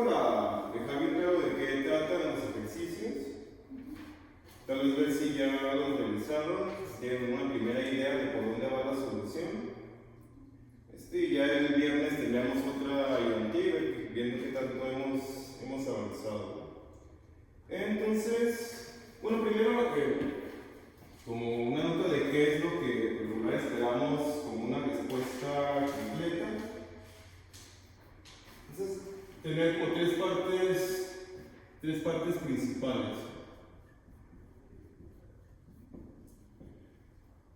para dejar bien claro de qué tratan los ejercicios. Tal vez ver si ya los realizaron, si tienen una primera idea de por dónde va la solución. Ya el viernes tendremos otra ayudantiva, viendo qué tanto hemos avanzado. Entonces, bueno, primero como una nota de qué es lo que por lo esperamos como una respuesta completa. Entonces, tener como tres partes principales.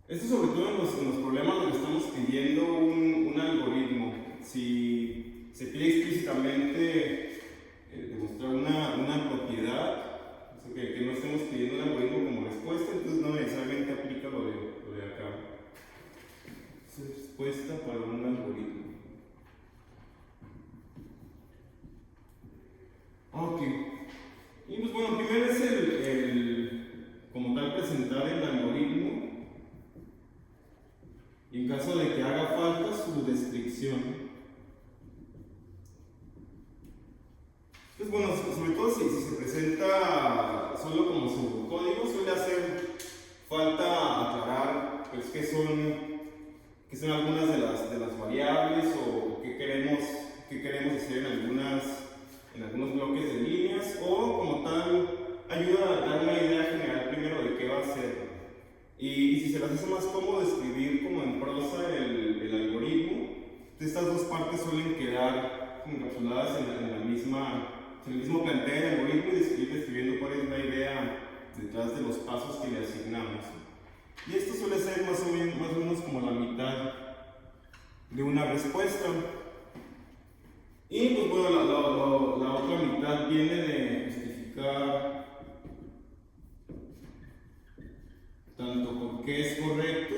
Esto sobre todo en los problemas donde estamos pidiendo un algoritmo. Si se pide explícitamente demostrar una propiedad, o sea, que no estemos pidiendo un algoritmo como respuesta, entonces no necesariamente aplica lo de acá. Respuesta para un algoritmo. Ok. Y pues bueno, primero es como tal presentar el algoritmo. Y en caso de que haga falta, su descripción. Pues bueno, sobre todo si se presenta solo como su código, suele hacer falta aclarar pues, qué son algunas de las variables o qué queremos hacer en algunos bloques de líneas, o como tal ayuda a dar una idea general primero de qué va a ser. Y si se les hace más cómodo escribir como en prosa el algoritmo, estas dos partes suelen quedar encapsuladas en el mismo planteo del algoritmo y describiendo cuál es la idea detrás de los pasos que le asignamos. Y esto suele ser más o menos como la mitad de una respuesta. Y pues bueno, la otra mitad viene de justificar tanto por qué es correcto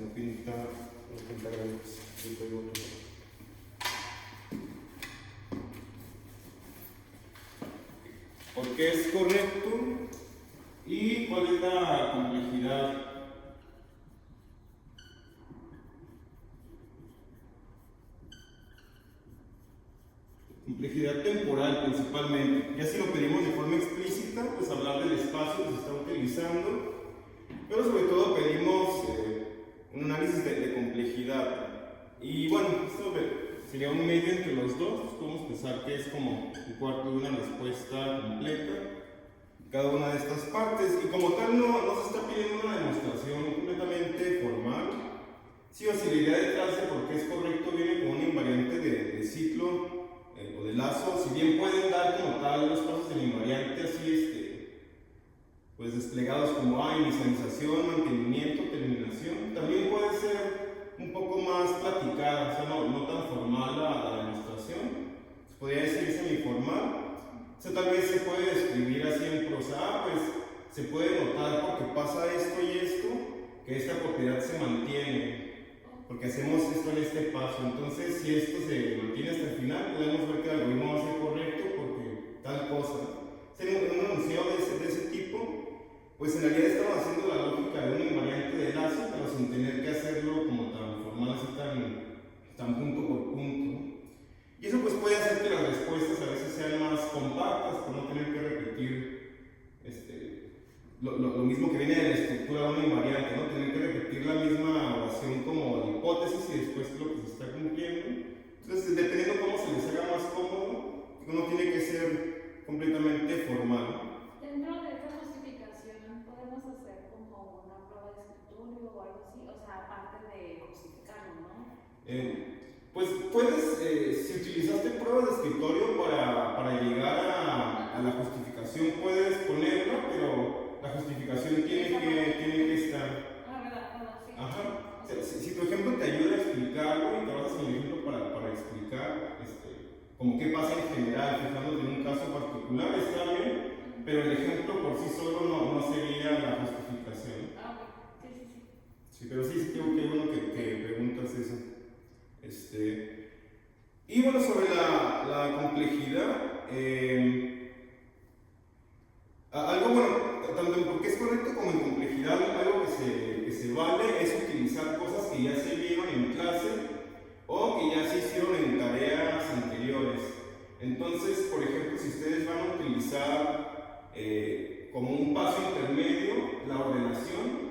no pinta por qué es correcto y cuál es la complejidad. Complejidad temporal principalmente. Ya si lo pedimos de forma explícita, pues hablar del espacio que se está utilizando, pero sobre todo pedimos un análisis de complejidad. Y bueno, esto sería un medio entre los dos. Pues podemos pensar que es como un cuarto de una respuesta completa, cada una de estas partes. Y como tal, no se está pidiendo una demostración completamente formal. Sí, o si la idea detrás de por qué es correcto viene con una invariante de ciclo o de lazo, si bien pueden dar como tal los pasos del invariante así pues desplegados como inicialización, mantenimiento, terminación, también puede ser un poco más platicada, o sea, no tan formal la demostración, pues podría decir semi-formal. O sea, tal vez se puede describir así en prosa, pues se puede notar porque pasa esto y esto, que esta propiedad se mantiene, porque hacemos esto en este paso. Entonces, si esto se mantiene hasta el final, podemos ver que el algoritmo va a ser correcto porque tal cosa. Si en un enunciado de ese tipo, pues en realidad estamos haciendo la lógica de una invariante de lazo, pero sin tener que hacerlo como tan formal, así tan punto por punto. Y eso pues puede hacer que las respuestas a veces sean más compactas, por no tener que repetir lo mismo que viene de la estructura de una invariante, ¿no? Tener que repetir la misma oración como la hipótesis y después lo que se está cumpliendo. Entonces, dependiendo cómo se les haga más cómodo, uno tiene que ser completamente formal. Dentro de esta justificación, ¿podemos hacer como una prueba de escritorio o algo así? O sea, aparte de justificarlo, ¿no? Pues puedes, si utilizaste pruebas de escritorio para llegar a la justificación, puedes ponerla, pero la justificación tiene que estar. ¿Verdad? Sí. Ajá. O sea, si tu ejemplo te ayuda a explicarlo y te vas a hacer un ejemplo para explicar como qué pasa en general, fijándote en un caso particular, está bien, pero el ejemplo por sí solo no sería la justificación. Sí. Sí, pero sí, qué bueno que preguntas eso. Y bueno, sobre la complejidad, algo bueno, tanto en por qué es correcto como en complejidad, algo que utilizar como un paso intermedio la ordenación.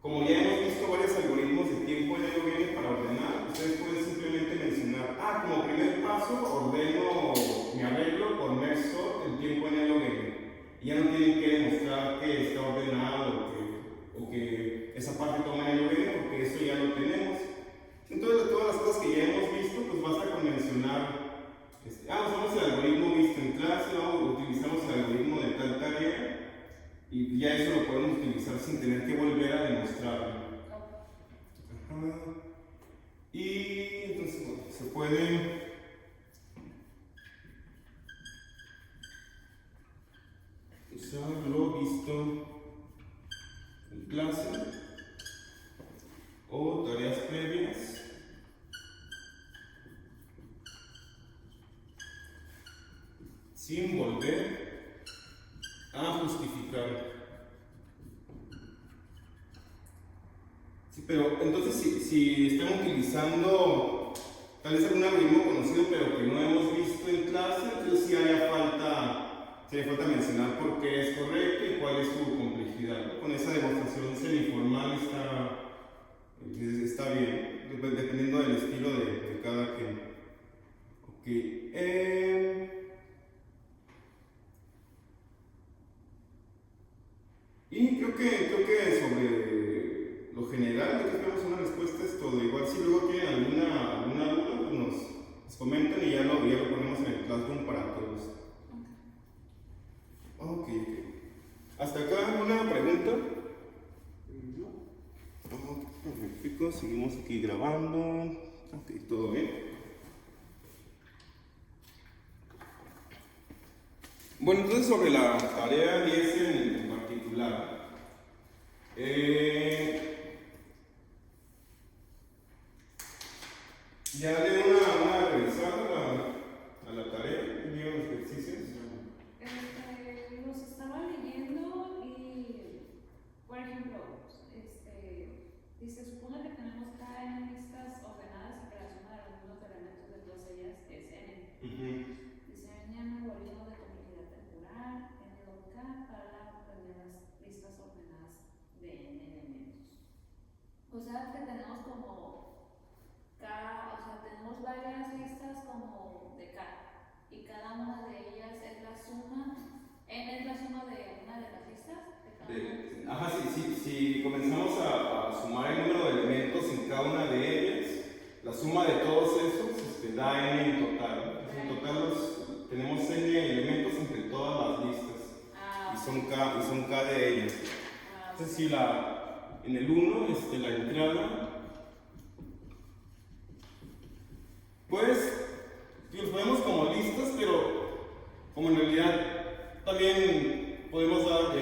Como ya hemos visto varios algoritmos de tiempo en LOGN para ordenar, ustedes pueden simplemente mencionar, como primer paso ordeno mi arreglo por merge sort en tiempo en LOGN. Y ya no tienen que demostrar que está ordenado o que esa parte toma en LOGN, porque eso ya lo tenemos. Entonces, de todas las cosas que ya hemos visto, pues basta con mencionar, usamos el algoritmo visto en clase, o utilizamos el algoritmo de tal tarea, y ya eso lo podemos utilizar sin tener que volver a demostrarlo. Y entonces, bueno, se puede usar lo visto en clase o tareas previas sin volver a justificar. Sí, pero entonces si estamos utilizando tal vez algún algoritmo conocido pero que no hemos visto en clase, entonces sí haría falta mencionar por qué es correcto y cuál es su complejidad, ¿no? Con esa demostración semiformal está bien, dependiendo del estilo de cada quien. Ok. Y creo que sobre lo general, de que esperamos una respuesta es todo. Igual si luego tienen alguna duda, pues nos comentan y ya lo ponemos en el Classroom para todos. Ok. ¿Hasta acá alguna pregunta? Magnífico, seguimos aquí grabando. Ok, todo bien. Bueno, entonces sobre la tarea 10 en particular. Ya de una revisada a la tarea, ¿vieron los ejercicios? Los estaba leyendo y, por ejemplo, dice, supone que tenemos K en listas ordenadas y que la suma de los mismos elementos de todas ellas es N. Diseñan un algoritmo de complejidad temporal, N log K, para obtener las listas ordenadas de N elementos. O sea, que tenemos como K, o sea, tenemos varias listas como de K, y cada una de ellas es la suma, N es la suma de una de las listas. Si comenzamos a sumar el número de elementos en cada una de ellas, la suma de todos esos da N en total. En total tenemos N elementos entre todas las listas, y son K de ellas. Entonces, si en el 1, la entrada, pues los ponemos como listas, pero como en realidad también podemos dar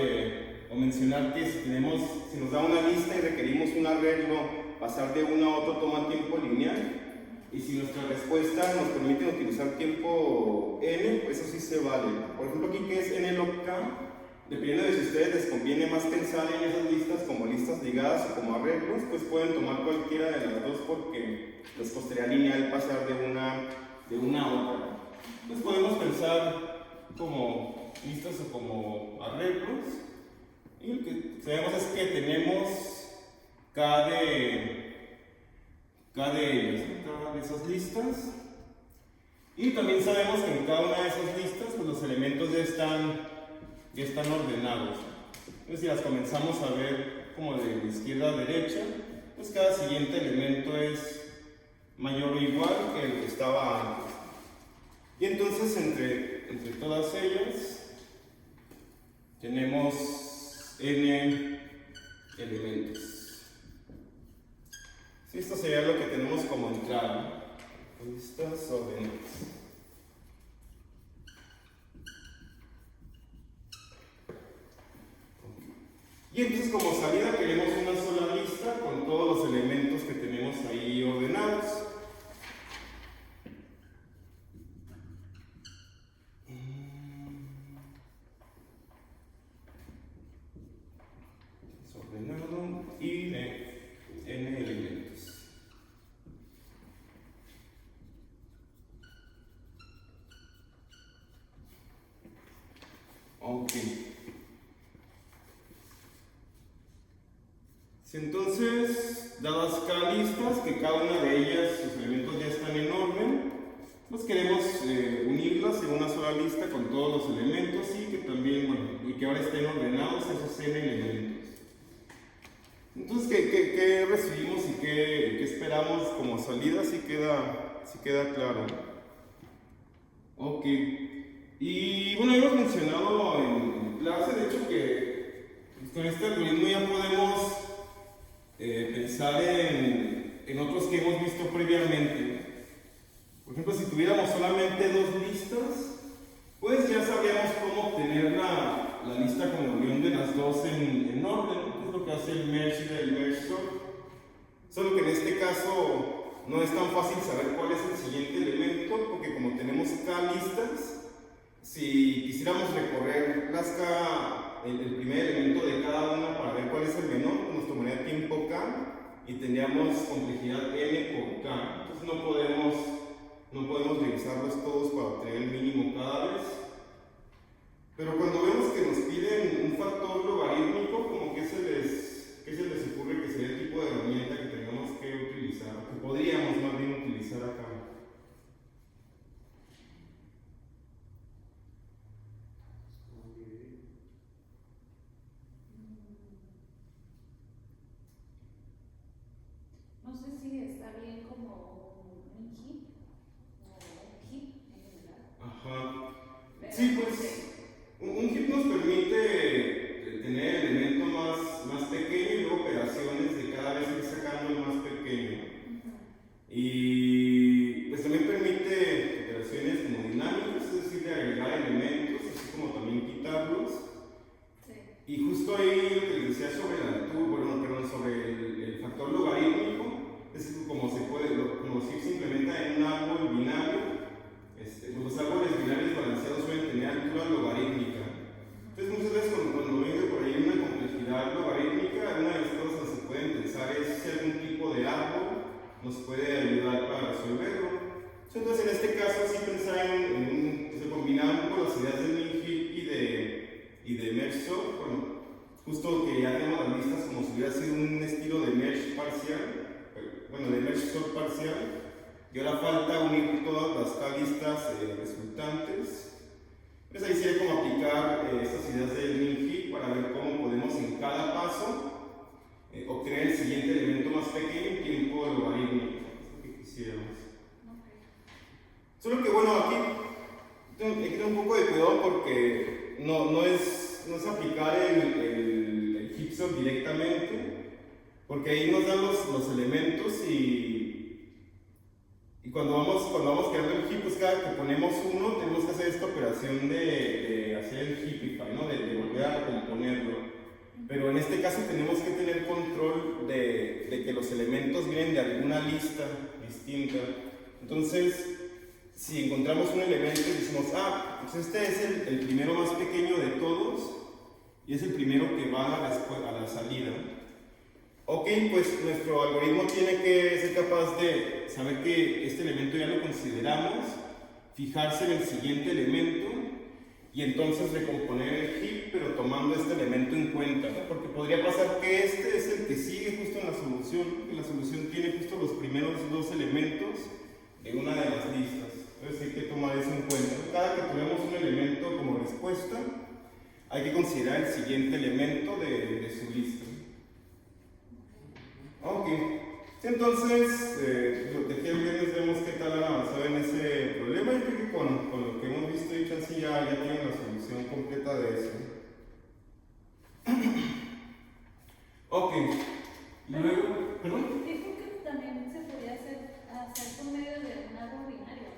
o mencionar que si nos da una lista y requerimos un arreglo, pasar de uno a otro toma tiempo lineal, y si nuestra respuesta nos permite utilizar tiempo n, pues eso sí se vale. Por ejemplo, aquí que es n log k, dependiendo de si a ustedes les conviene más pensar en esas listas como listas ligadas o como arreglos, pues pueden tomar cualquiera de las dos porque les costaría lineal pasar de una a otra. Pues podemos pensar como listas o como arreglos, y lo que sabemos es que tenemos K de ellas, cada de esas listas, y también sabemos que en cada una de esas listas pues los elementos ya están ordenados. Entonces, si las comenzamos a ver como de izquierda a derecha, pues cada siguiente elemento es mayor o igual que el que estaba antes. Y entonces entre todas ellas tenemos n elementos. Sí, esto sería lo que tenemos como entrada. Listas ordenadas. Y entonces como salida queremos una sola lista con todos los elementos que tenemos ahí ordenados. Desordenado y de n elementos. Ok. Si entonces, dadas cada listas, que cada una de ellas, sus elementos ya están en orden, pues queremos unirlas en una sola lista con todos los elementos y que también, bueno, y que ahora estén ordenados esos n elementos. Entonces, ¿qué recibimos y qué esperamos como salida? Sí queda claro. Ok. Y bueno, hemos mencionado en clase, de hecho, que con este algoritmo ya podemos pensar en otros que hemos visto previamente. Por ejemplo, si tuviéramos solamente dos listas, pues ya sabríamos cómo obtener la lista con la unión de las dos en orden, que es lo que hace el merge del merge sort. Solo que en este caso no es tan fácil saber cuál es el siguiente elemento, porque como tenemos k listas, si quisiéramos recorrer el primer elemento de cada una para ver cuál es el menor, nos tomaría tiempo k y tendríamos complejidad n por k. Entonces no podemos revisarlos todos para obtener el mínimo cada vez. Pero cuando vemos que nos piden un factor logarítmico, como que se les ocurre que sería el tipo de herramienta que tengamos que utilizar, que podríamos más bien utilizar acá. No sé si está bien como un heap o un heap en general. Ajá. Pero Sí, pues un heap nos permite tener el elemento más pequeño y luego operaciones de cada vez ir sacando el más pequeño. Y pues también permite operaciones como dinámicas, es decir, de agregar elementos, así como también quitarlos. Sí. Y justo ahí lo que les decía sobre sobre el factor logarítmico, es que como los heaps se implementa en un árbol binario, los árboles binarios balanceados suelen tener altura logarítmica. Entonces muchas veces cuando venga por ahí una complejidad logarítmica, una de las cosas que se pueden pensar es si algún tipo de árbol nos puede ayudar para resolverlo. Entonces en este caso sí pensar se combinaban un poco las ideas de min heap y de merge sort, justo que ya tenemos las listas como si hubiera sido un estilo de merge parcial, de merge sort parcial, y ahora falta unir todas las k listas resultantes. Entonces ahí sería como aplicar estas ideas del min heap para ver cómo podemos en cada paso obtener el siguiente elemento más pequeño en tiempo logarítmico, es lo que quisiéramos. Solo que bueno, aquí hay que tener un poco de cuidado porque no es aplicar el heap sort directamente, porque ahí nos dan los elementos y cuando vamos creando el heap, pues cada que ponemos uno tenemos que hacer esta operación de hacer el heapify, ¿no? de volver a recomponerlo. Pero en este caso tenemos que tener control de que los elementos vienen de alguna lista distinta. Entonces, si encontramos un elemento y decimos, pues este es el primero más pequeño de todos y es el primero que va a la salida. Ok, pues nuestro algoritmo tiene que ser capaz de saber que este elemento ya lo consideramos, fijarse en el siguiente elemento y entonces recomponer el heap, pero tomando este elemento en cuenta, ¿no? Porque podría pasar que este es el que sigue justo en la solución, que la solución tiene justo los primeros dos elementos de una de las listas. Entonces hay que tomar eso en cuenta. Cada que tenemos un elemento como respuesta, hay que considerar el siguiente elemento de su lista. Ok, entonces, de aquí al viernes vemos qué tal han avanzado en ese problema. Yo creo que con lo que hemos visto y casi ya tienen la solución completa de eso. Ok, luego, ¿perdón? Dijo que también se podía hacer por medio de un árbol binario.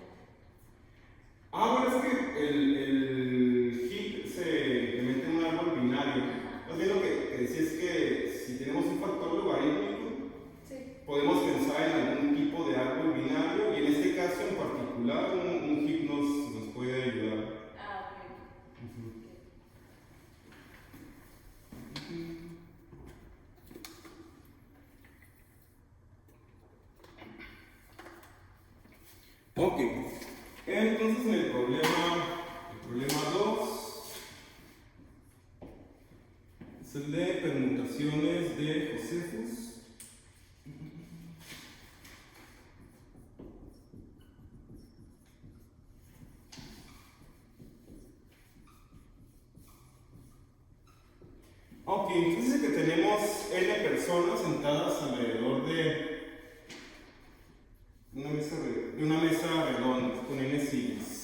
Bueno, es que el heap se implementa en un árbol binario. Más bien lo que decía es que si tenemos un factor logarítmico, podemos pensar en algún tipo de árbol binario y en este caso en particular un heap nos puede ayudar. Ok, entonces en el problema 2 Es el de permutaciones de Josephus. Ok, entonces dice que tenemos n personas sentadas alrededor de una mesa redonda con n sillas.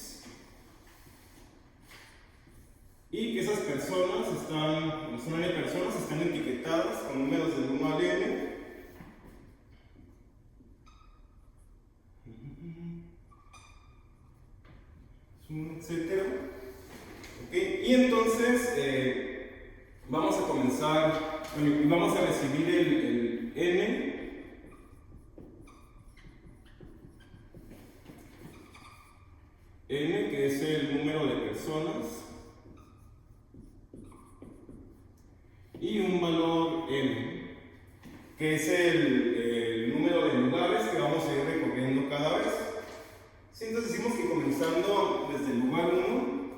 Y que esas personas son n personas, están etiquetadas con números del 1 al n. Etcétera. Okay. Y entonces vamos a comenzar, y vamos a recibir el n. N, que es el número de personas, y un valor m, que es el número de lugares que vamos a ir recorriendo cada vez. Sí, entonces decimos que comenzando desde el lugar 1,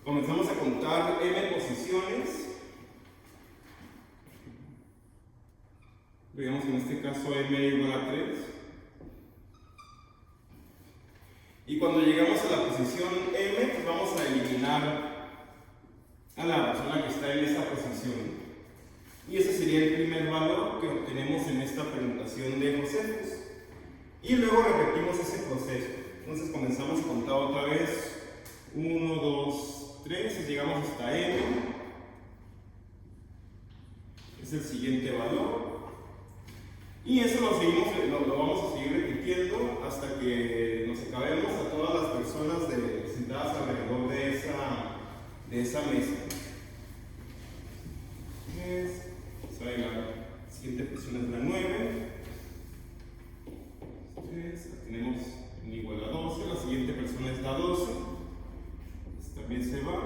comenzamos a contar m posiciones. Digamos que en este caso m igual a 3. Y cuando llegamos a la posición m, pues vamos a eliminar a la persona que está en esa posición. Y ese sería el primer valor que obtenemos en esta permutación de Josephus. Y luego repetimos ese proceso. Entonces comenzamos a contar otra vez 1, 2, 3 y llegamos hasta n. Es el siguiente valor. Y eso lo vamos a seguir repitiendo hasta que nos acabemos a todas las personas sentadas alrededor de esa mesa. La siguiente persona es la 9. La tenemos en igual a 12. La siguiente persona es la 12. También se va.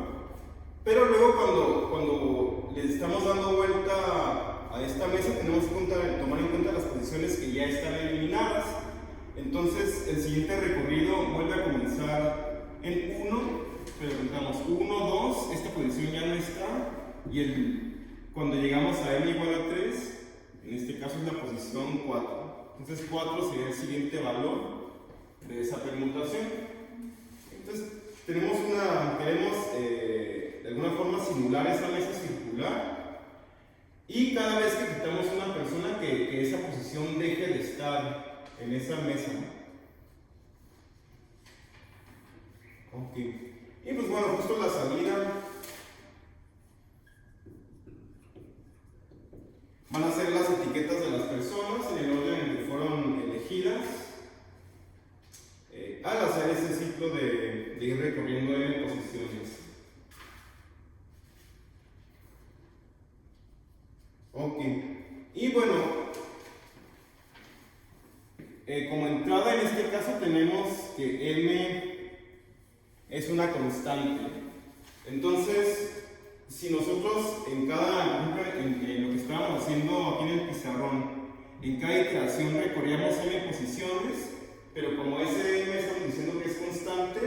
Pero luego cuando le estamos dando vuelta a esta mesa, tenemos que tomar en cuenta las posiciones que ya están eliminadas. Entonces el siguiente recorrido vuelve a comenzar en 1, pero contamos 1, 2, esta posición ya no está, y cuando llegamos a n igual a 3, en este caso es la posición 4. Entonces 4 sería el siguiente valor de esa permutación. Entonces queremos de alguna forma simular esa mesa circular, y cada vez que quitamos una persona que esa posición deje de estar en esa mesa. Ok. Y pues bueno, justo la salida van a ser las etiquetas de las personas en el orden en que fueron elegidas al hacer ese ciclo de ir recorriendo n posiciones. Ok. Y bueno, como entrada en este caso tenemos que m es una constante. Entonces, si nosotros en lo que estábamos haciendo aquí en el pizarrón, en cada iteración recorríamos n posiciones, pero como ese m estamos diciendo que es constante,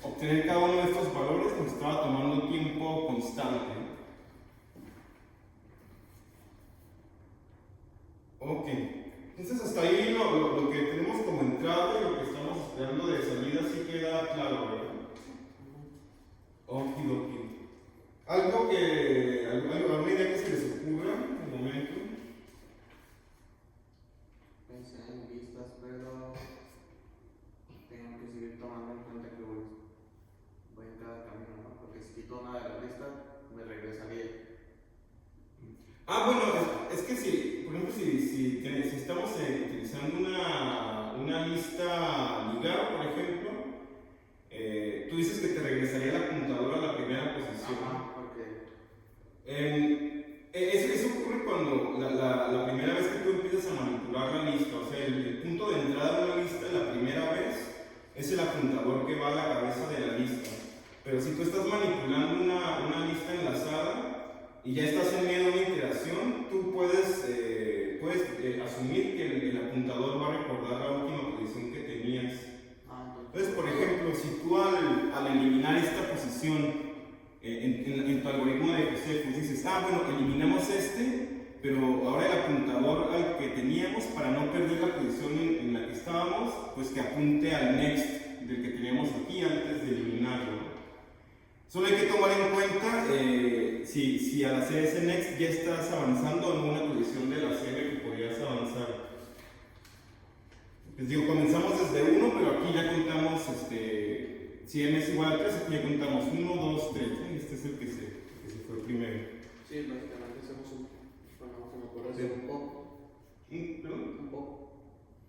obtener cada uno de estos valores nos estaba tomando tiempo constante. Ok, entonces hasta ahí lo que tenemos como entrada y lo que estamos esperando de salida sí queda claro, ¿verdad? Okidoki. ¿Alguna idea que se les ocurra en el momento? Pensé en listas, pero tengo que seguir tomando en cuenta que voy en cada camino, ¿no? Porque si quito una de la lista, me regresaría. Bueno, es que si, por ejemplo, si estamos utilizando una lista ligada, por ejemplo, tú dices que te regresaría la computadora a la primera posición. Ajá, porque eso ocurre cuando la primera vez que tú empiezas a manipular la lista, o sea, el punto de entrada de una lista la primera vez es el apuntador que va a la cabeza de la lista. Pero si tú estás manipulando una lista enlazada y ya estás en medio de una iteración, tú puedes asumir que el apuntador va a recordar la última posición que tenías. Entonces, por ejemplo, si tú al eliminar esta posición en tu algoritmo de Josephus dices, bueno, eliminamos pero ahora el apuntador al que teníamos, para no perder la posición en la que estábamos, pues que apunte al next del que teníamos aquí antes de eliminarlo, ¿no? Solo hay que tomar en cuenta si al hacer ese next ya estás avanzando en una posición de la serie que podrías avanzar. Les digo, comenzamos desde 1, pero aquí ya contamos, si n es igual a 3, aquí ya contamos 1, 2, 3, este es el que se fue primero. Sí, básicamente hacemos se me ocurre hacer un poco. ¿Perdón? Un poco.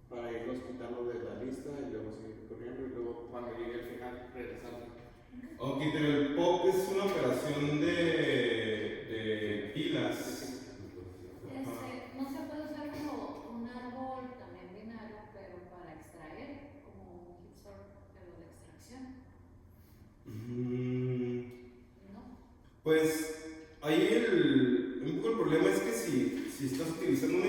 Para irlos quitando de la lista y luego seguir corriendo y luego cuando llegue al final regresando. Ok, pero el pop es una operación de pilas. No se puede usar como un árbol también binario, pero para extraer, como un hit sort, pero de extracción. ¿No? Pues ahí un poco el problema es que si estás utilizando una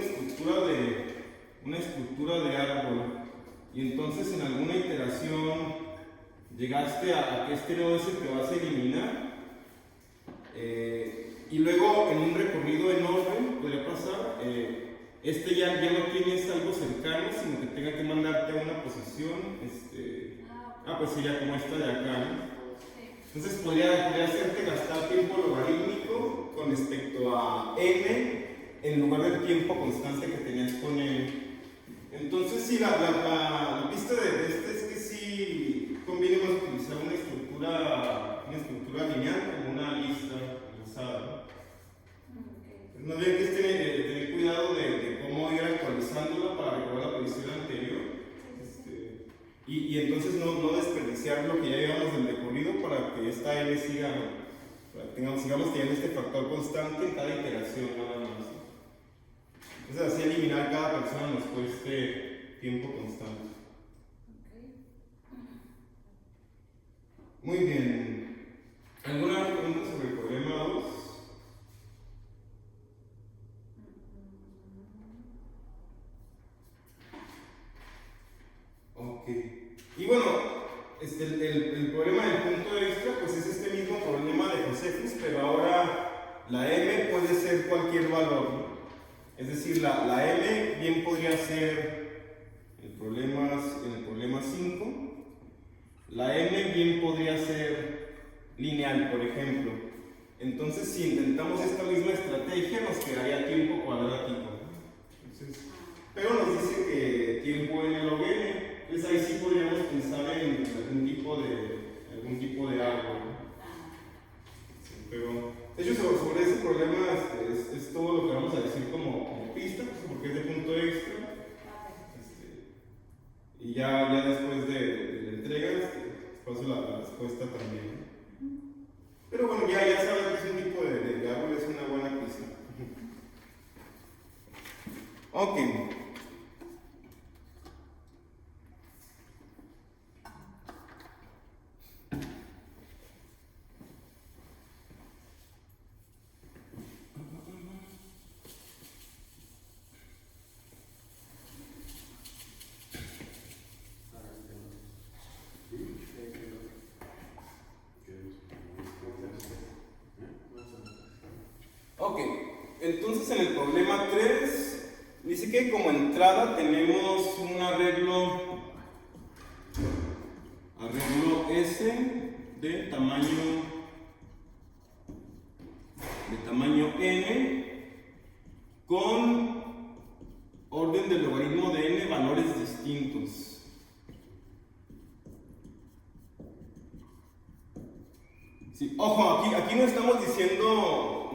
estructura de árbol y entonces en alguna iteración llegaste a que este nodo es el que vas a eliminar, y luego en un recorrido en orden podría pasar, ya no tienes algo cercano, sino que tenga que mandarte a una posición, pues sería como esta de acá, ¿no? Entonces podría hacerte gastar tiempo logarítmico con respecto a n en lugar del tiempo constante que tenías con n. Entonces sí, la pista de este es que sí conviene más utilizar una estructura lineal como una lista usada, ¿no? Más bien que es tener cuidado de cómo ir actualizándola para recordar la posición anterior, y entonces no desperdiciar lo que ya llevamos del recorrido para que esta n sigamos teniendo este factor constante en cada iteración nada más. Entonces así eliminar cada persona nos cueste tiempo constante. Muy bien. ¿Alguna pregunta sobre el problema 2? Ok. Y bueno, el problema del punto extra pues es este mismo problema de Josephus, pero ahora la m puede ser cualquier valor, ¿no? Es decir, la m bien podría ser en el problema 5. La m bien podría ser lineal, por ejemplo. Entonces, si intentamos esta misma estrategia, nos quedaría tiempo cuadrático. Entonces, pero nos dice que tiempo n log n. Entonces ahí sí podríamos pensar en algún tipo de árbol, ¿no? Sí, pero, de hecho, sobre ese problema es todo lo que vamos a decir como pista, porque es de punto extra. Y ya después de la entrega, paso la respuesta también. Pero bueno, ya saben que es un tipo de árbol, es una buena pista. Ok. Ok, entonces en el problema 3 dice que como entrada tenemos un arreglo S de tamaño n con orden del logaritmo de n valores distintos. Sí, ojo, aquí no estamos diciendo,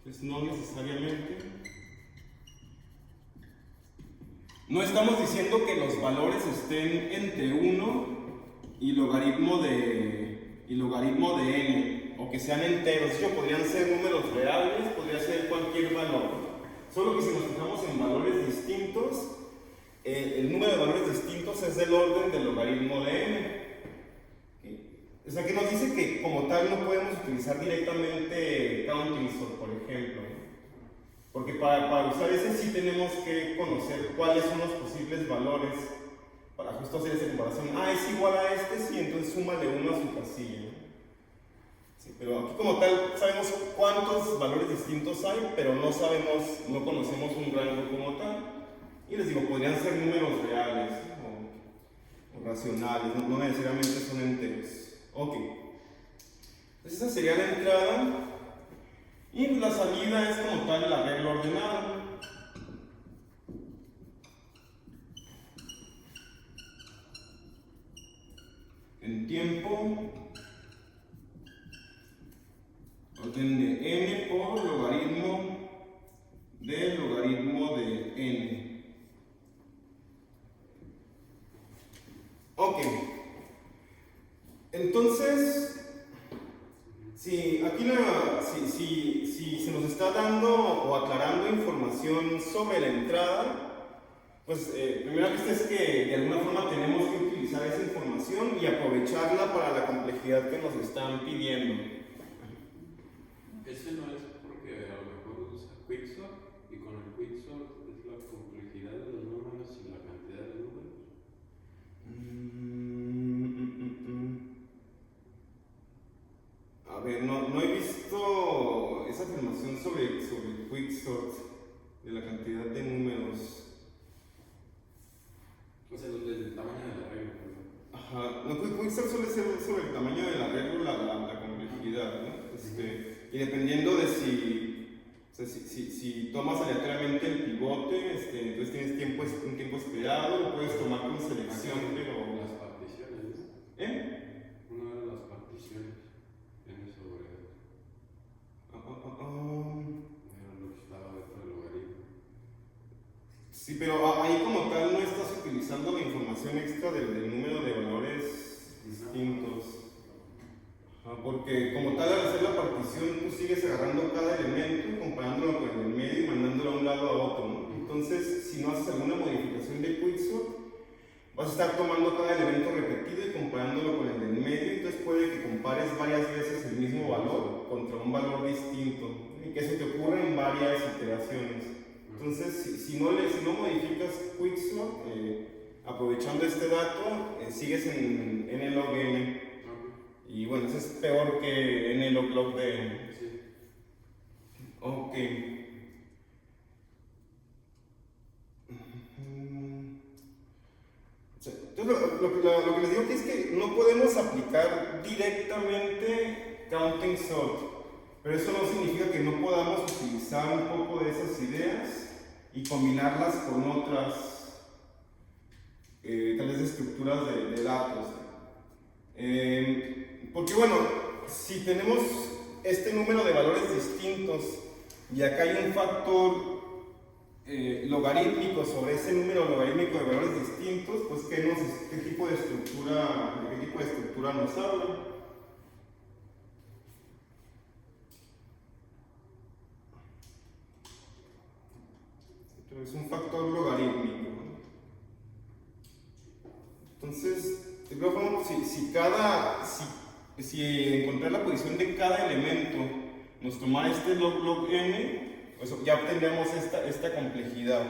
pues no necesariamente, no estamos diciendo que los valores estén entre 1 y logaritmo de n, o que sean enteros. De hecho, podrían ser números reales, podría ser cualquier valor. Solo que si nos fijamos en valores distintos, el número de valores distintos es del orden del logaritmo de n. O sea, que nos dice que como tal no podemos utilizar directamente counting sort, por ejemplo, ¿no? Porque para usar ese sí tenemos que conocer cuáles son los posibles valores para justo hacer esa comparación. Es igual a este, sí, entonces súmale 1 como tal sabemos cuántos valores distintos hay, pero no conocemos un rango como tal. Y les digo, podrían ser números reales o racionales, no necesariamente son enteros. Ok. Entonces esa sería la entrada. Y la salida es como tal la regla ordenada. En tiempo, orden de n por logaritmo del logaritmo de n. Ok. Entonces, si se nos está dando o aclarando información sobre la entrada, pues primera vista es que de alguna forma tenemos que utilizar esa información y aprovecharla para la complejidad que nos están pidiendo. Ese no es porque a lo mejor usa Quicksort y con el Quicksort es la complejidad de los números y la cantidad de números. A ver, no he visto esa afirmación sobre Quicksort, de la cantidad de números. O sea, del tamaño de la regla, perdón. Ajá, no, Quicksort suele ser sobre el tamaño de la regla, la complejidad, ¿no? Y dependiendo de si tomas aleatoriamente el pivote, entonces tienes un tiempo esperado, lo puedes tomar con selección, pero... Las particiones, ¿no? Una de las particiones tiene sobre... Era lo que estaba dentro del logaritmo. Sí, pero ahí como tal no estás utilizando la información extra del número de valores distintos. Porque como tal al hacer la partición tú sigues agarrando cada elemento y comparándolo con el medio y mandándolo a un lado a otro, ¿no? Entonces si no haces alguna modificación de Quicksort vas a estar tomando cada elemento repetido y comparándolo con el del medio, entonces puede que compares varias veces el mismo valor contra un valor distinto y que eso te ocurra en varias iteraciones. Entonces si no modificas Quicksort, aprovechando este dato, sigues en n log n. Y bueno, eso es peor que n log de n. Sí. Ok. Entonces, lo que les digo aquí es que no podemos aplicar directamente counting sort, pero eso no significa que no podamos utilizar un poco de esas ideas y combinarlas con otras, tal vez estructuras de datos. Porque bueno, si tenemos este número de valores distintos y acá hay un factor logarítmico sobre ese número logarítmico de valores distintos, pues ¿qué tipo de estructura nos habla? Entonces, un factor logarítmico. Entonces, de alguna forma, si encontrar la posición de cada elemento nos tomara este log n, pues ya obtendríamos esta complejidad.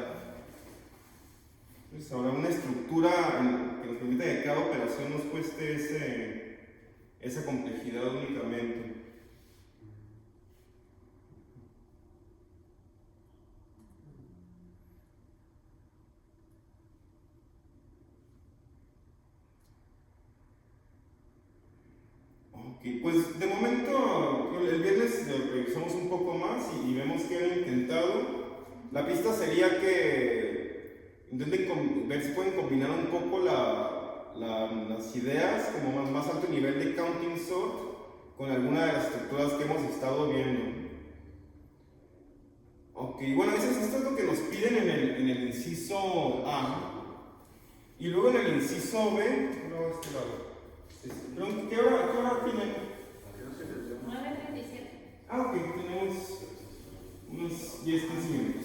Entonces habrá una estructura que nos permita que cada operación nos cueste esa complejidad únicamente. Pues de momento, el viernes revisamos un poco más y vemos que han intentado. La pista sería que intenten ver si pueden combinar un poco las ideas como más alto nivel de counting sort con alguna de las estructuras que hemos estado viendo. Ok, bueno, esto es lo que nos piden en el inciso A. Y luego en el inciso B, este lado. ¿Qué hora tienen? 9:37. Ok, tenemos unos 10-15 minutos.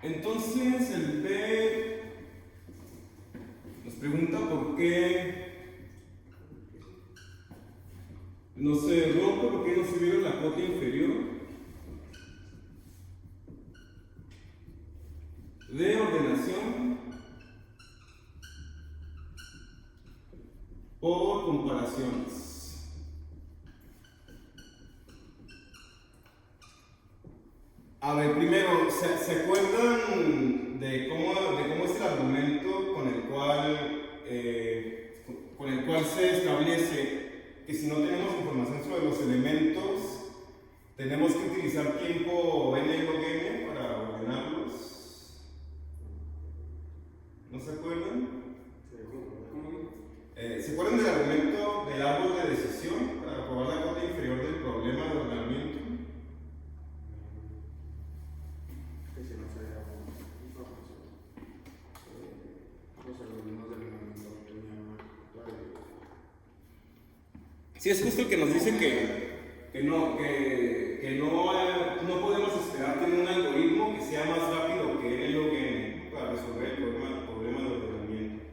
Entonces el B nos pregunta por qué no se rompe, por qué no se vieron la cuota inferior de ordenación comparaciones. A ver, primero, ¿se acuerdan de cómo es el argumento con el cual se establece que si no tenemos información sobre los elementos, tenemos que utilizar tiempo n log n para ordenarlos? ¿No se acuerdan? ¿Se acuerdan del argumento del árbol de decisión para probar la cota inferior del problema de ordenamiento? Que si no se da información, los algoritmos de ordenamiento tenían Sí, es justo el que nos dice que no podemos esperar tener un algoritmo que sea más rápido que n log n para resolver el problema de ordenamiento.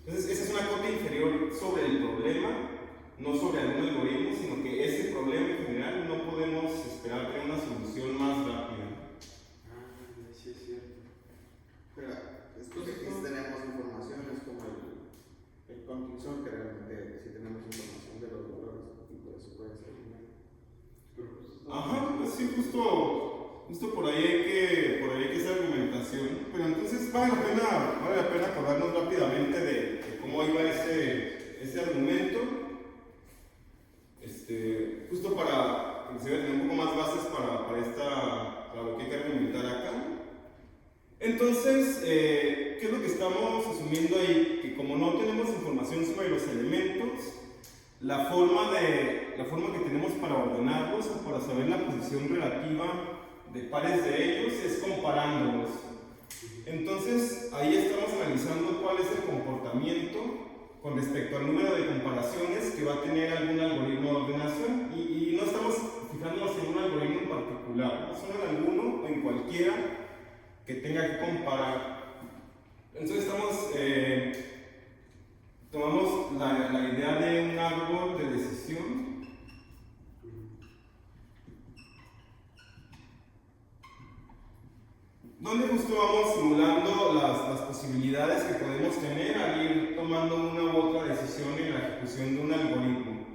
Entonces, esa es una cota inferior sobre el problema, no sobre algún algoritmo, sino que ese problema en general no podemos esperar tener una solución más rápida. Sí es cierto. Pero es que aquí tenemos información, es como el contingent, que realmente sí tenemos información de los valores y por eso puede ser un Ajá, pues sí, justo por ahí hay que hacer argumentación. Pero entonces vale la pena acordarnos rápidamente de cómo iba ese argumento. Justo para que se vea tener un poco más bases para lo que hay que argumentar acá. Entonces, ¿qué es lo que estamos asumiendo ahí? Que como no tenemos información sobre los elementos, la forma que tenemos para ordenarlos o para saber la posición relativa de pares de ellos es comparándolos. Entonces, ahí estamos analizando cuál es el comportamiento con respecto al número de comparaciones que va a tener algún algoritmo de ordenación y no estamos fijándonos en un algoritmo en particular, ¿no? Solo en alguno o en cualquiera que tenga que comparar. Entonces tomamos la idea de un árbol de decisión donde justo vamos simulando las posibilidades que podemos tener al ir tomando una u otra decisión en la ejecución de un algoritmo.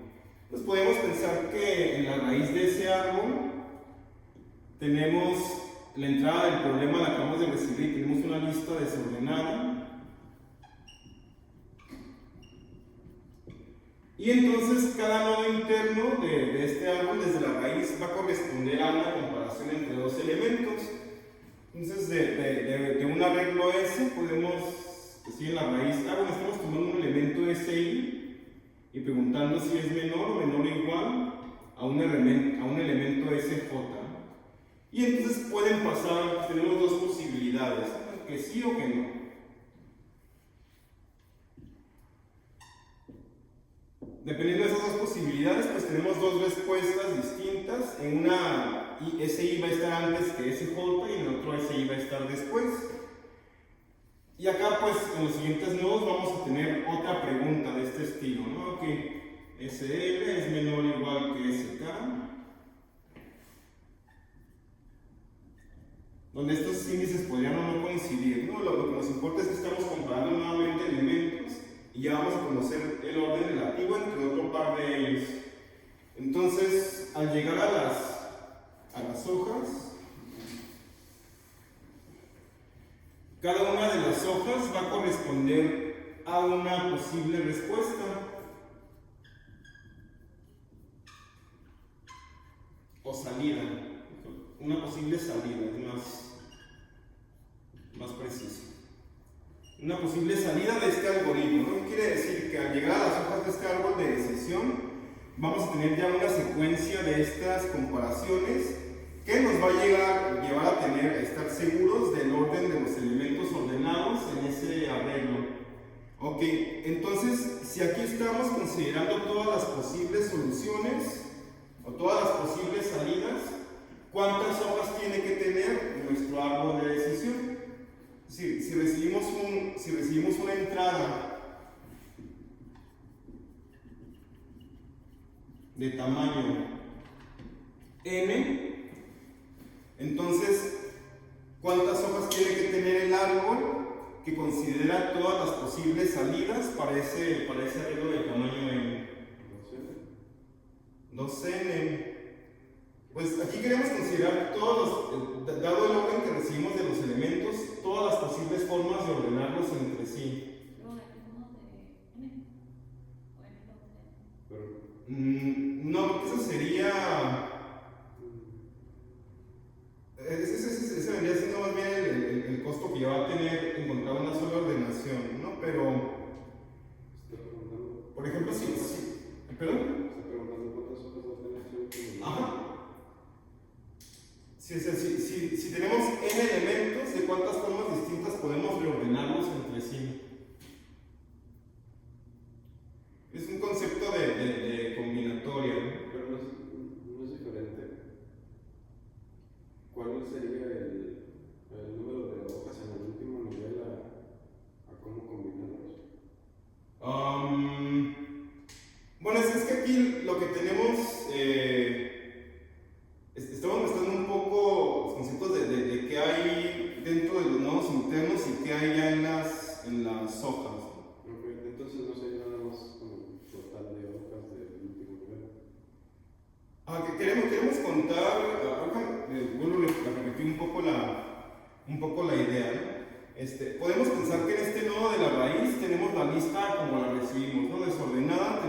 Entonces podemos pensar que en la raíz de ese árbol tenemos la entrada del problema, la acabamos de recibir, tenemos una lista desordenada. Y entonces cada nodo interno de este árbol desde la raíz va a corresponder a una comparación entre dos elementos. Entonces de un arreglo S podemos decir en la raíz, estamos tomando un elemento SI y preguntando si es menor o menor o igual a un elemento SJ. Y entonces pueden pasar, tenemos dos posibilidades, que sí o que no. Dependiendo de esas dos posibilidades, pues tenemos dos respuestas distintas. En una SI va a estar antes que SJ y en el otro SI va a estar después. Y acá pues en los siguientes nodos vamos a tener otra pregunta de este estilo, ¿no? Que SL es menor o igual que SK, donde estos índices podrían o no coincidir, ¿no? Lo que nos importa es que estamos comparando nuevamente elementos y ya vamos a conocer el orden relativo entre otro par de ellos. Entonces, al llegar a las hojas, cada una de las hojas va a corresponder a una posible respuesta. O salida. Una posible salida, es más preciso. Una posible salida de este algoritmo, ¿no? Quiere decir que al llegar a las hojas de este árbol de decisión, vamos a tener ya una secuencia de estas comparaciones que nos va a llevar a estar seguros del orden de los elementos ordenados en ese arreglo. Ok, entonces, si aquí estamos considerando todas las posibles soluciones o todas las posibles salidas, ¿cuántas hojas tiene que tener nuestro árbol de decisión? Si recibimos una entrada de tamaño n, entonces, ¿cuántas hojas tiene que tener el árbol que considera todas las posibles salidas para ese arreglo de tamaño N. 2N. Pues aquí queremos considerar dado el orden que recibimos de los elementos, todas las posibles formas de ordenarlos entre sí. Luego el 1 de N. O N de N. Pero, No, porque eso sería. Ese vendría siendo más bien el costo que ya va a tener encontrar una sola ordenación, ¿no? Pero, está preguntando. por ejemplo, ¿perdón? Está preguntando cuántas hojas de ordenación tiene. Ajá. Si tenemos n elementos, ¿de cuántas formas distintas podemos reordenarlos entre sí? Es un concepto de combinatoria, ¿no? Pero no es diferente. ¿Cuál sería el número de hojas en el último nivel a cómo combinarlos? Bueno, es que aquí lo que tenemos, estamos mostrando un poco los conceptos de qué hay dentro de los nodos internos y qué hay ya en las hojas. Ok, entonces no sería nada más como el total de hojas del último nivel. Que queremos contar, vuelvo a repetir un poco la idea, ¿no? Podemos pensar que en este nodo de la raíz tenemos la lista como la recibimos, ¿no? Desordenada,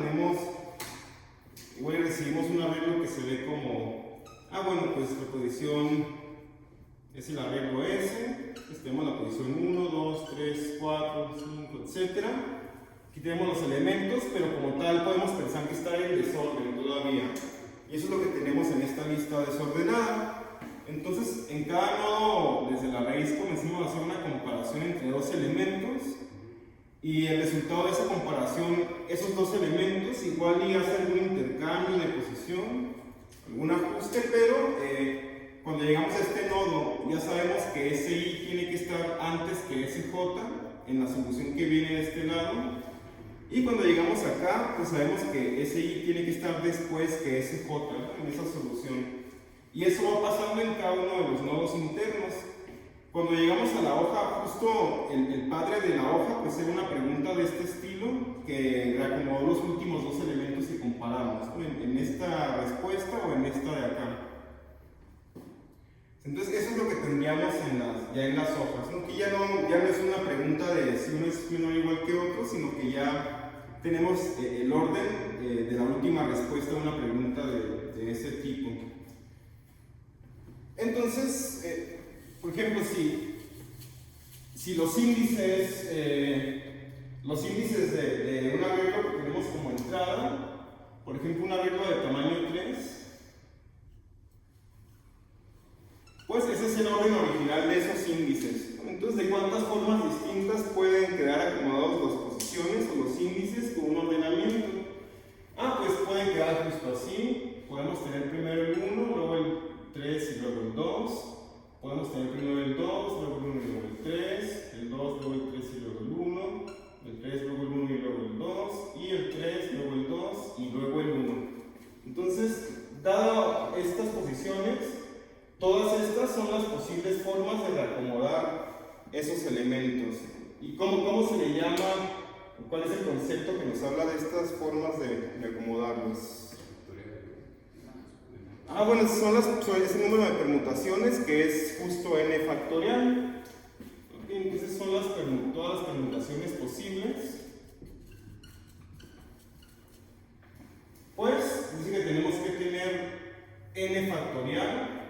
igual recibimos un arreglo que se ve como, bueno, pues la posición es el arreglo S, tenemos la posición 1, 2, 3, 4, 5, etc. Aquí tenemos los elementos, pero como tal podemos pensar que está en desorden todavía. Y eso es lo que tenemos en esta lista desordenada. Entonces, en cada nodo, desde la raíz, comenzamos a hacer una comparación entre dos elementos. Y el resultado de esa comparación, esos dos elementos, igual y hace algún intercambio de posición, algún ajuste, pero cuando llegamos a este nodo, ya sabemos que SI tiene que estar antes que SJ en la solución que viene de este lado. Y cuando llegamos acá, pues sabemos que SI tiene que estar después que SJ, ¿no? En esa solución. Y eso va pasando en cada uno de los nodos internos. Cuando llegamos a la hoja, justo el padre de la hoja, pues era una pregunta de este estilo que reacomodó los últimos dos elementos que comparamos, ¿no? En esta respuesta o en esta de acá. Entonces eso es lo que tendríamos ya en las hojas, ¿no? Que ya no es una pregunta de si uno es menor o igual que otro, sino que ya tenemos el orden de la última respuesta a una pregunta de ese tipo. Entonces, por ejemplo, si los índices de un arreglo que tenemos como entrada, por ejemplo un arreglo de tamaño 3, pues ese es el orden original de esos índices. Entonces, ¿de cuántas formas distintas pueden quedar acomodados las posiciones o los índices con un ordenamiento? Pues pueden quedar justo así. Podemos tener primero el 1, luego el 3 y luego el 2. Podemos tener primero el 2, luego el 1 y luego el 3, el 2, luego el 3 y luego el 1, el 3, luego el 1 y luego el 2, y el 3, luego el 2 y luego el 1. Entonces, dado estas posiciones, todas estas son las posibles formas de reacomodar esos elementos. ¿Y cómo se le llama? ¿Cuál es el concepto que nos habla de estas formas de acomodarlos? Bueno, son ese número de permutaciones que es justo n factorial. Entonces son todas las permutaciones posibles. Pues dice que tenemos que tener n factorial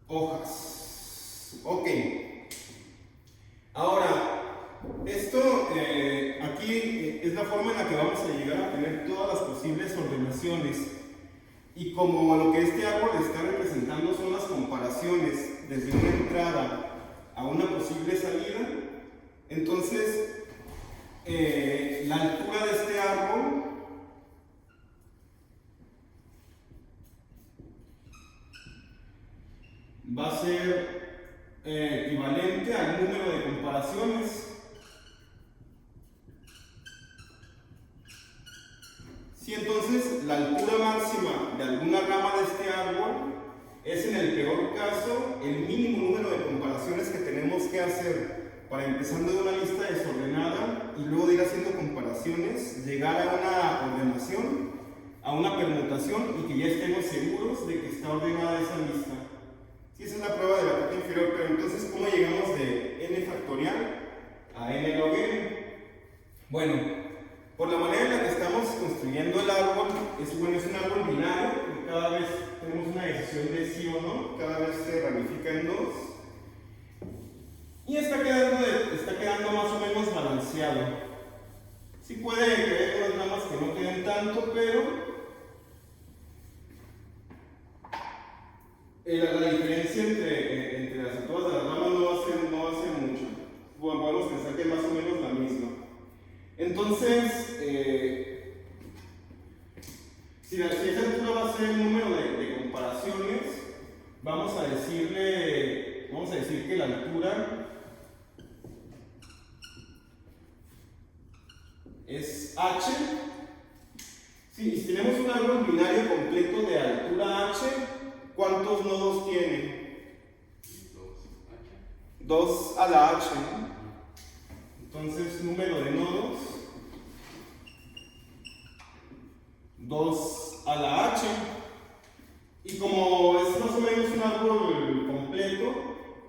hojas. Ok. Ahora, esto aquí es la forma en la que vamos a llegar a tener todas las posibles ordenaciones. Y como lo que este árbol está representando son las comparaciones desde una entrada a una posible salida, entonces la altura de este árbol va a ser equivalente al número de comparaciones. Si entonces la altura máxima de alguna rama de este árbol es en el peor caso el mínimo número de comparaciones que hacer para, empezando de una lista desordenada y luego de ir haciendo comparaciones, llegar a una ordenación, a una permutación y que ya estemos seguros de que está ordenada esa lista. Sí, esa es la prueba de la parte inferior, pero entonces, ¿cómo llegamos de n factorial a n log n? Bueno, por la manera en la que estamos construyendo el árbol, es un árbol binario, porque cada vez tenemos una decisión de sí o no, cada vez se ramifica en dos. Y está quedando más o menos balanceado. Sí puede que haya unas ramas que no queden tanto, pero la diferencia entre las alturas de las ramas no va a ser mucho. Bueno, podemos pensar que es más o menos la misma. Entonces, si esa altura va a ser el número de comparaciones, vamos a decir que la altura es h. Si tenemos un árbol binario completo de altura h, ¿cuántos nodos tiene? 2 a la h. Entonces, número de nodos, 2 a la h. Y como es más o menos un árbol completo,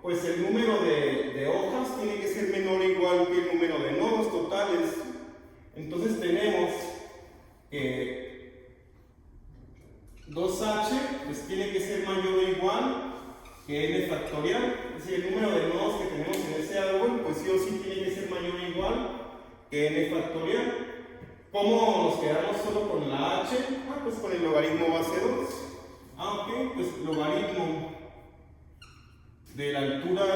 pues el número de hojas tiene que ser menor o igual que el número de nodos totales. Entonces tenemos que 2h pues tiene que ser mayor o igual que n factorial. Es decir, el número de nodos que tenemos en ese árbol, pues sí o sí tiene que ser mayor o igual que n factorial. ¿Cómo nos quedamos solo con la h? Pues con el logaritmo base 2. Ok, pues logaritmo de la altura, de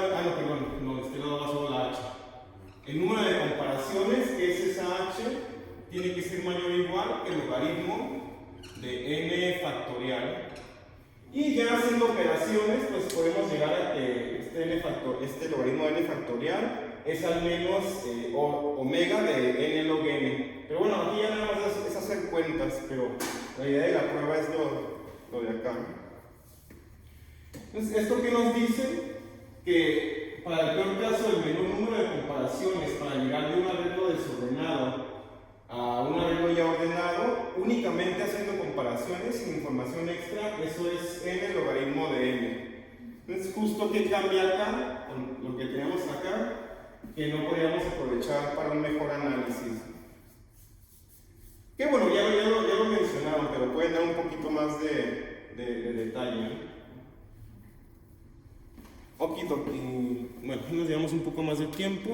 este lado va solo la h. El número de comparaciones, que es esa h, tiene que ser mayor o igual que el logaritmo de n factorial. Y ya haciendo operaciones, pues podemos llegar a que este logaritmo de n factorial es al menos omega de n log n. Pero bueno, aquí ya nada más es hacer cuentas, pero la idea de la prueba es lo de acá. Entonces, ¿esto qué nos dice? Que para el peor caso, el menor número de comparaciones para llegar de un arreglo desordenado a un arreglo ya ordenado, únicamente haciendo comparaciones sin información extra, eso es n logaritmo de n. Entonces, justo que cambia acá, con lo que tenemos acá, que no podríamos aprovechar para un mejor análisis. Que bueno, ya lo mencionaron, pero pueden dar un poquito más de detalle. Okidoki. Bueno, nos llevamos un poco más de tiempo.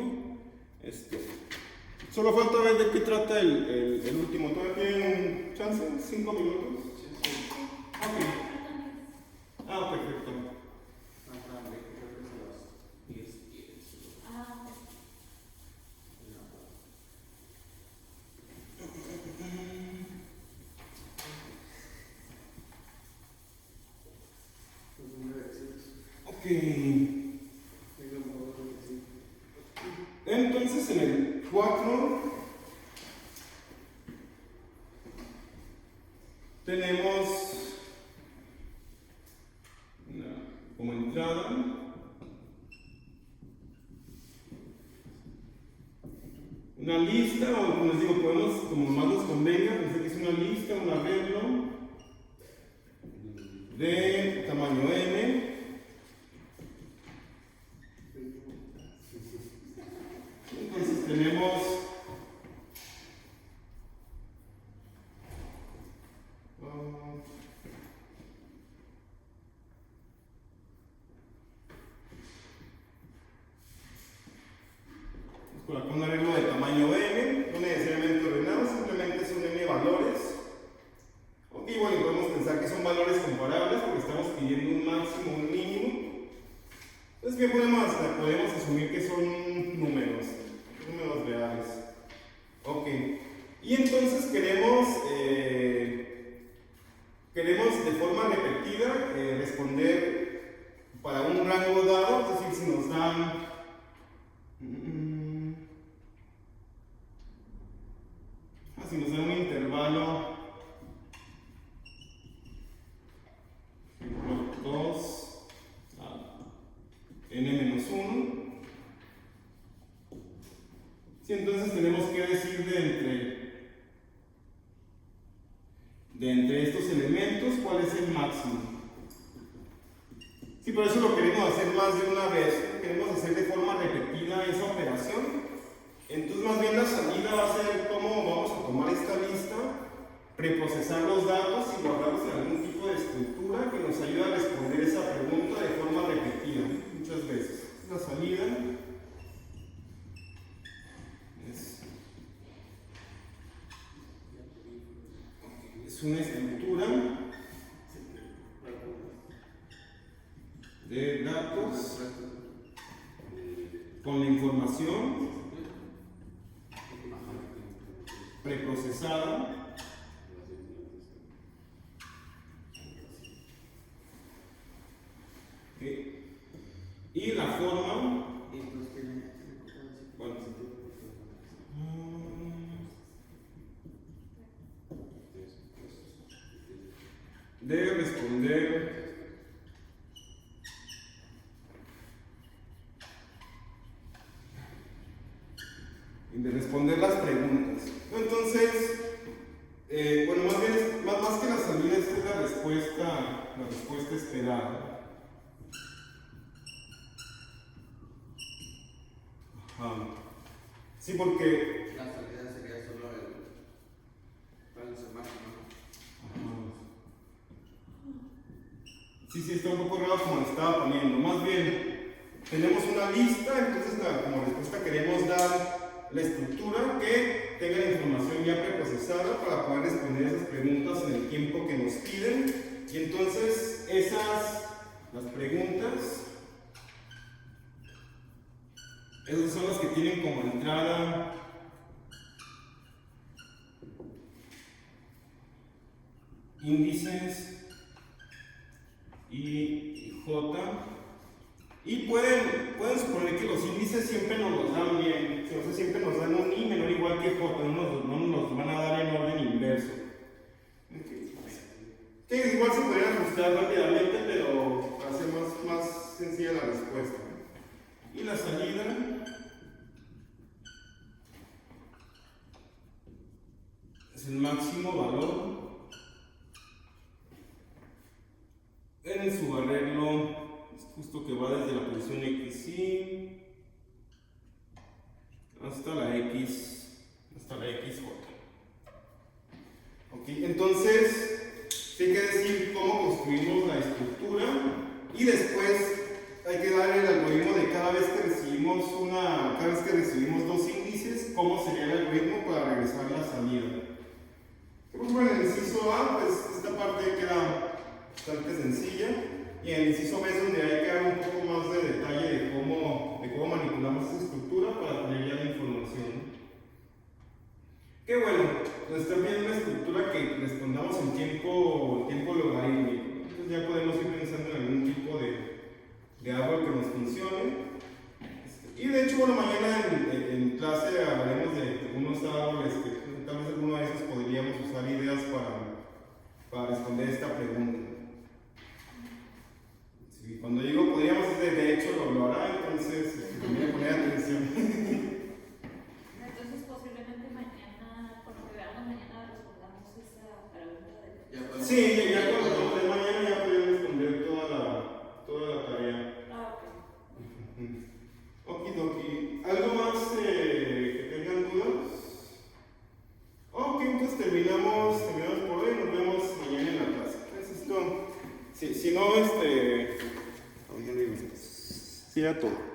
Solo falta ver de qué trata el último. ¿Todavía tienen chance? ¿5 minutos? Ok. Perfecto. Ok. Entonces en el 4 tenemos como entrada una lista, o como les digo, podemos, como más nos convenga, pensar que es una lista, un arreglo de tamaño n. Entonces tenemos un arreglo de tamaño n, no necesariamente ordenado, simplemente son n valores. Ok, bueno, podemos pensar que son valores comparables porque estamos pidiendo un máximo, un mínimo. Entonces, bien, podemos asumir que son números reales. Ok, y entonces queremos de forma repetida responder para un rango dado, es decir, si nos dan un intervalo 2 a n-1, Sí, entonces tenemos que decir de entre estos elementos cuál es el máximo. Sí, por eso lo queremos hacer más de una vez, queremos hacer de forma repetida esa operación. Entonces más bien la salida va a ser cómo vamos a tomar esta lista, preprocesar los datos y guardarlos en algún tipo de estructura que nos ayude a responder esa pregunta de forma repetida, muchas veces. La salida es una estructura de datos con la información preprocesada y la forma de responder las preguntas. Entonces, bueno, más bien, más que la salida, esta es la respuesta esperada. Ajá. Sí, porque la salida sería solo el semáforo. Sí, está un poco raro como lo estaba poniendo. Más bien, tenemos una lista, entonces como respuesta queremos dar la estructura que tenga la información ya preprocesada para poder responder esas preguntas en el tiempo que nos piden. Y entonces las preguntas, esas son las que tienen como entrada índices y J, y pueden suponer que los índices siempre nos los dan bien, o sea, siempre nos dan un I menor o igual que J, no nos van a dar en orden inverso. Sí, igual se podrían ajustar rápidamente, pero para hacer más sencilla la respuesta. Y la salida es el máximo valor en su arreglo, es justo que va desde la posición XY hasta la XJ. Ok, entonces hay que decir cómo construimos la estructura y después hay que dar el algoritmo de cada vez que recibimos dos índices, cómo sería el algoritmo para regresar la salida. Por ejemplo, en el inciso A, pues esta parte queda bastante sencilla, y en el inciso B es donde hay que dar un poco más de detalle de cómo manipulamos esa estructura para tener ya la información. Que bueno, pues también una estructura que respondamos en tiempo logarítmico. Entonces ya podemos ir pensando en algún tipo de árbol que nos funcione. Y de hecho, bueno, mañana en clase hablaremos de algunos árboles que tal vez alguno de esos podríamos usar ideas para responder esta pregunta. Sí, cuando digo podríamos, de hecho lo hará, entonces conviene poner atención. Entonces posiblemente mañana, por lo que veamos mañana, respondamos esa pregunta de... Sí, ya cuando de mañana ya podemos responder toda la tarea. Ok. Okidoki. ¿Algo más que tengan dudas? Ok, entonces terminamos por hoy, nos vemos mañana en la clase. Entonces, si no, sí, era todo.